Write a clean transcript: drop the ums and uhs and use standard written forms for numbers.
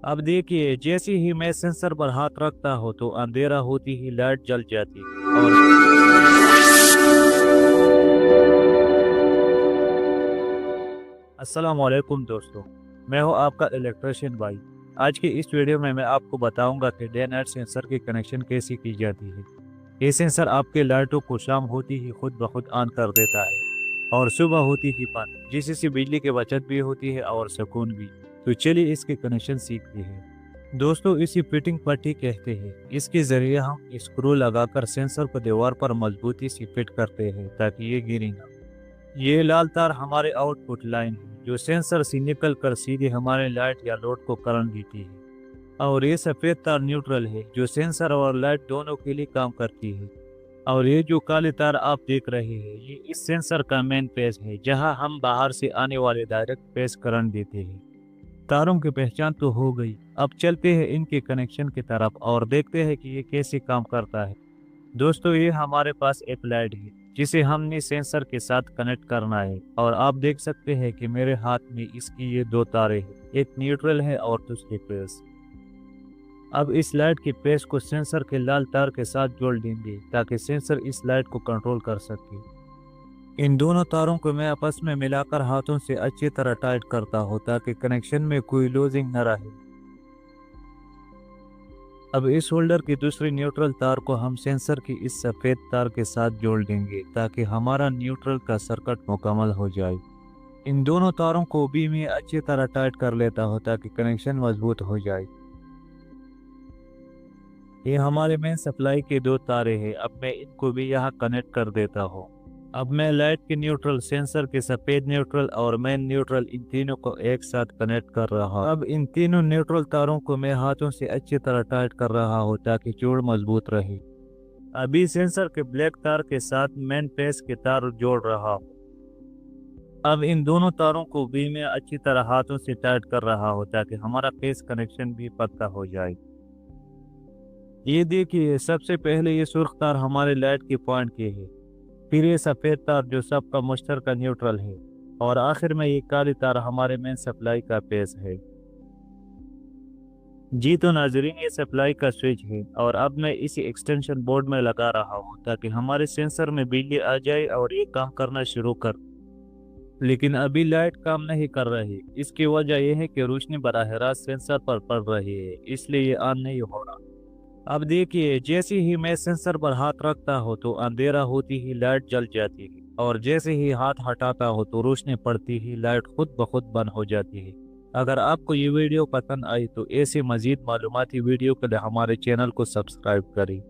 अब देखिए, जैसे ही मैं सेंसर पर हाथ रखता हूँ तो अंधेरा होती ही लाइट जल जाती है और अस्सलाम वालेकुम दोस्तों, मैं हूँ आपका इलेक्ट्रिशियन भाई। आज की इस वीडियो में मैं आपको बताऊंगा कि डे नाइट सेंसर की कनेक्शन कैसे की जाती है। ये सेंसर आपके लाइटों को शाम होती ही खुद ब खुद ऑन कर देता है और सुबह होती ही बंद, जिससे बिजली की बचत भी होती है और सुकून भी। तो चलिए इसके कनेक्शन सीखते हैं। दोस्तों, इसी फिटिंग पट्टी कहते हैं। इसके जरिए हम स्क्रू लगाकर सेंसर को दीवार पर मजबूती से फिट करते हैं ताकि ये गिरे ना। ये लाल तार हमारे आउटपुट लाइन है जो सेंसर से निकल कर सीधे हमारे लाइट या लोड को करंट देती है। और ये सफेद तार न्यूट्रल है जो सेंसर और लाइट दोनों के लिए काम करती है। और ये जो काले तार आप देख रहे हैं ये इस सेंसर का मेन पेज है जहां हम बाहर से आने वाले डायरेक्ट पेज करंट देते हैं। तारों की पहचान तो हो गई, अब चलते हैं इनके कनेक्शन की तरफ और देखते हैं कि ये कैसे काम करता है। दोस्तों, ये हमारे पास एक लाइट है जिसे हमने सेंसर के साथ कनेक्ट करना है और आप देख सकते हैं कि मेरे हाथ में इसकी ये दो तारे हैं, एक न्यूट्रल है और दूसरी पेस। अब इस लाइट की पेस को सेंसर के लाल तार के साथ जोड़ देंगे ताकि सेंसर इस लाइट को कंट्रोल कर सके। इन दोनों तारों को मैं आपस में मिलाकर हाथों से अच्छी तरह टाइट करता हूँ ताकि कनेक्शन में कोई लूजिंग न रहे। अब इस होल्डर की दूसरी न्यूट्रल तार को हम सेंसर की इस सफेद तार के साथ जोड़ देंगे ताकि हमारा न्यूट्रल का सर्किट मुकम्मल हो जाए। इन दोनों तारों को भी मैं अच्छी तरह टाइट कर लेता हूँ ताकि कनेक्शन मजबूत हो जाए। ये हमारे मेन सप्लाई के दो तारे हैं, अब मैं इनको भी यहाँ कनेक्ट कर देता हूँ। अब मैं लाइट के न्यूट्रल, सेंसर के सफेद न्यूट्रल और मेन न्यूट्रल इन तीनों को एक साथ कनेक्ट कर रहा हूँ। अब इन तीनों न्यूट्रल तारों को मैं हाथों से अच्छी तरह टाइट कर रहा हूँ ताकि जोड़ मजबूत रहे। अभी सेंसर के ब्लैक तार के साथ मेन पेस के तार जोड़ रहा हूँ। अब इन दोनों तारों को भी मैं अच्छी तरह हाथों से टाइट कर रहा हूँ ताकि हमारा पेस कनेक्शन भी पक्का हो जाए। ये देखिए, सबसे पहले ये सुर्ख तार हमारे लाइट के पॉइंट के है, फिर ये सफेद तार जो सबका मुश्तरका न्यूट्रल है और आखिर में ये काली तार हमारे मेन सप्लाई का पेस है। जी तो नाजरीन, ये सप्लाई का स्विच है और अब मैं इसी एक्सटेंशन बोर्ड में लगा रहा हूँ ताकि हमारे सेंसर में बिजली आ जाए और ये काम करना शुरू कर। लेकिन अभी लाइट काम नहीं कर रही, इसकी वजह यह है कि रोशनी बराह रास्त सेंसर पर पड़ रही है, इसलिए ये ऑन नहीं हो रहा। अब देखिए, जैसे ही मैं सेंसर पर हाथ रखता हूँ तो अंधेरा होती ही लाइट जल जाती है और जैसे ही हाथ हटाता हूँ तो रोशनी पड़ती ही लाइट खुद ब खुद बंद हो जाती है। अगर आपको ये वीडियो पसंद आई तो ऐसे मजीद मालूमाती वीडियो के लिए हमारे चैनल को सब्सक्राइब करें।